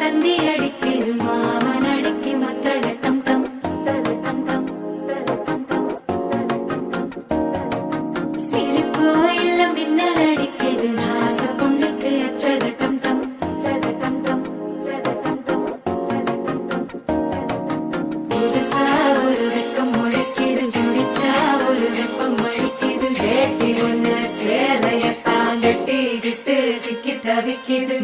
தந்தி அடிக்குது மாமன் அடிக்கு மத்தள டம் டம் டம் டம். சிரிப்போ இல்ல மின்னல் அடிக்குது ஆச பொண்ணுக்கு அச்சத டம் டம் டம் டம். புதுசா ஒரு வெக்கம் முளைக்குது குடிச்சா ஒரு வெப்பம் அடிக்குது வேட்டி ஒண்ணு சேலையத்தான் கட்டிக்கிட்டு சிக்கி தவிக்குது